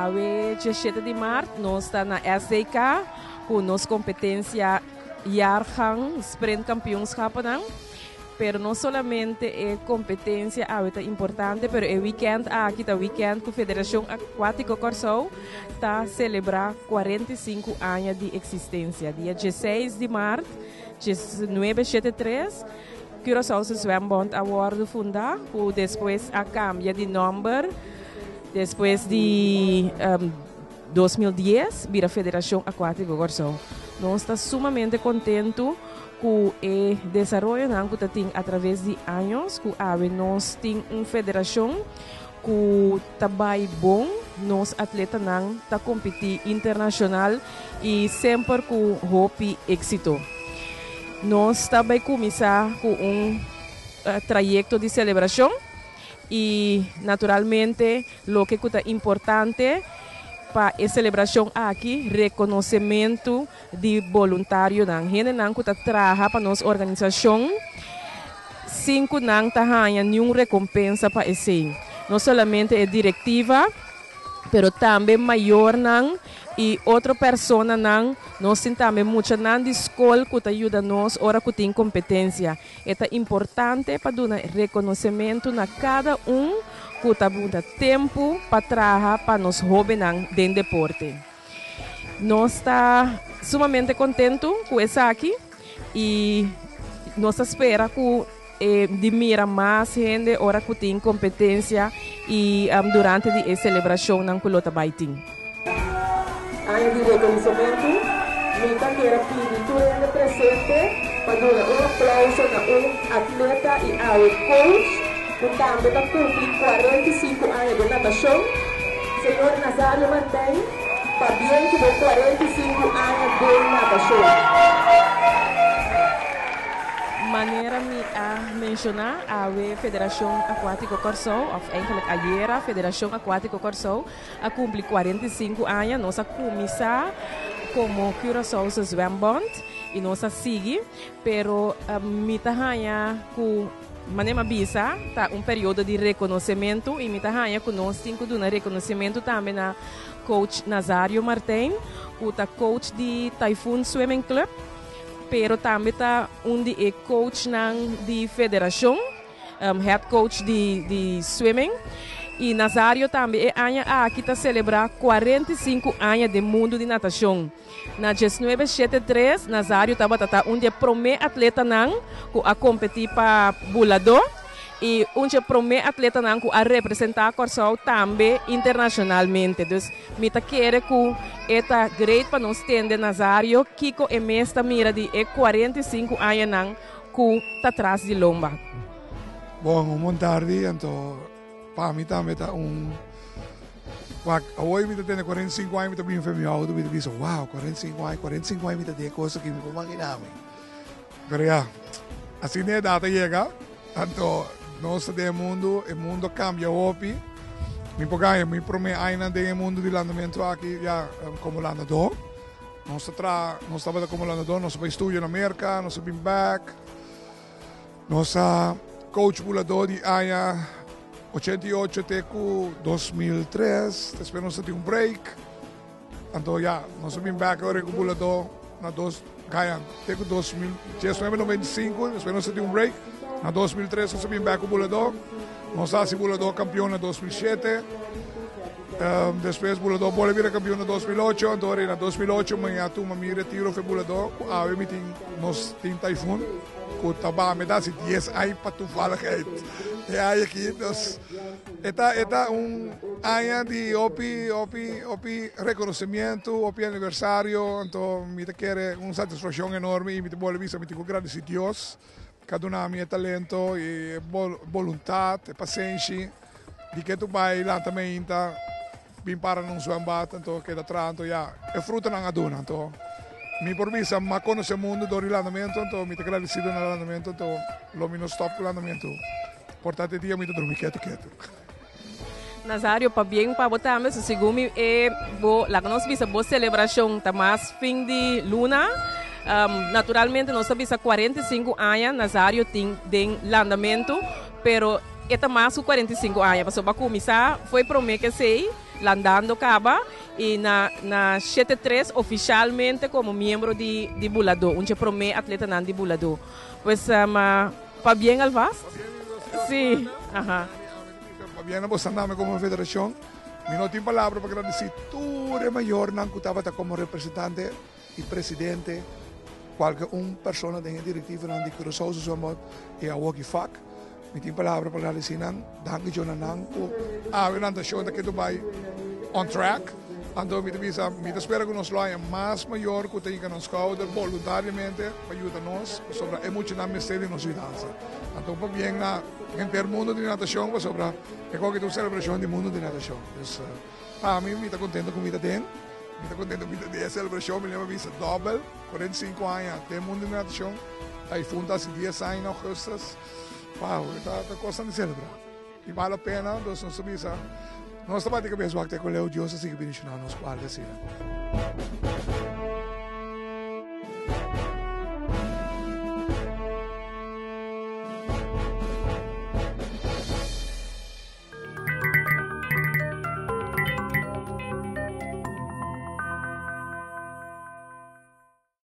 Ave 17 de março, nós está na SDK com nossa competência jaargang sprint kampioenschap. Pero não somente é competência importante, pero é weekend aqui tá weekend que a Federação Aquática Corsou está celebrar 45 anos de existência. Dia 16 de março, 1973, Curaçao Zwembond Award fundar, depois a cambia de número, depois de 2010, vira a Federação Aquática Corsou. Nós estamos sumamente contentos com o desenvolvimento que tem através de anos, que nós temos uma federação que trabalha bom, nós atletas não tá competir internacional e sempre com hope êxito. Nós também começar com trajeto de celebração e naturalmente o que é importante para a celebração aqui, reconhecimento de voluntário não. Gente não que trabalha para nossa organização, 5 não ganha nenhuma recompensa para esse. Não somente é diretiva, pero também maior não e outra pessoa não. Nós temos também muita não de escola que ajuda nós hora que tem competência. É importante para dar reconhecimento na cada que está muito tempo para trabalhar para nos jovens dentro do deporte. Nós estamos sumamente contentos com isso aqui e nós esperamos que admira mais gente hora que tem competência e durante a celebração não que vai ter. Ano de reconhecimento, me quero pedir todo presente para dar aplauso a atleta e ao coach. Também está cumprindo 45 anos de natação. Senhor Nazário Martins, também que deu 45 anos de natação. Maneira a mencionar a Federação Aquática Corsou, of eigenlijk a Federação Aquática Corsou, a cumprir 45 anos, nós começar como Curaçao Zwembond e nós sigue, pero mitahanya com Manema Bisa, tá período de reconhecimento e mitahanya que nós temos de reconhecimento também na coach Nazário Martins, que é coach de Typhoon Swimming Club, pero também tá é coach de federação, head coach de swimming. E Nazário também aqui está celebrar 45 anos de mundo de natação. Na 1973, Nazário estava onde primeiro atleta que a competir para bulador e onde primeiro atleta que a representar Corsou também internacionalmente. Então, me quero que é great para nós ter Nazário que é mestra mira de 45 anos que está atrás de lomba. Bom, boa tarde, então para mim também está hoje me tem 45 anos, me tem bem auto, me diz, wow, 45 anos me tem coisa que me imaginava. Pero já, assim é a data chega, então nós temos o mundo cambia hoje, me pagamos, me promete ainda do mundo de landamento aqui já como landador, nós estamos como landador, nós vamos estudar na América, nós vamos back, nós coach bulador de Aya 88 até 2003, depois nós tivemos break. Então, nós vimos back agora com o bulador na até 1995, depois nós tivemos break. Na 2003 nós vimos back com o bulador. Nós fomos bulador campeão na 2007. Depois o bulador bola vira campeão na 2008. Então, na 2008 eu me retiro do bulador. Nós temos Typhoon. Que estava me dá 10 anos para tu falar que é aqui, então é ano de opi reconhecimento, opi aniversário, então me quer uma satisfação enorme e me vou dizer me tenho agradecer a Deus, cada um meu talento e vontade, e paciência, de que tu vai lá também está bem para não swembad, então que da tranto é fruto na aduna, então mi porvisa ma conosce il mondo do rilandamento, então mi te agradecido no landamento, então lo mino stop com landamento. Portate dia mi te dormi quieto. Nazário, para bem para botar, mas segundo lá que nós visa boa celebração, tá mais fim de luna. Naturalmente nós visa 45 anos, Nazário tem landamento, pero é mais 45 anos, para começar foi promessa que sei landando acaba e na 73 oficialmente como membro de Bulado, onde promete atleta nan de Bulado. Pues pa bien Alvas? Sí, ajá. Pa bien vos andame como federación. Mi no tiene palabra para agradecer todo el mayor nan kutaba como representante y presidente qualquer persona de directiva nan di Curaçao somos e a walkie fuck. Mi tiene palabra para agradecer nan, danke John nan po. We nan de show da que Dubai on track. Então, me espero que nos loja mais maior que tenha nos cauda voluntariamente para ajudar nós sobre a emocionar mistério nos vidas. Então, para bem na o mundo de natação, sobre a qualquer celebração do mundo de natação. Então, para mim, me está contente com o que tem. Me está contente com o que tem a celebração. Me lembro vista double, 45 anos tem mundo de natação. Aí funda-se 10 anos em agosto. Uau, está gostando de celebrar. E vale a pena, então, nós sabemos. Nós estamos aqui com o Leo Deus, assim que nos quadra, assim.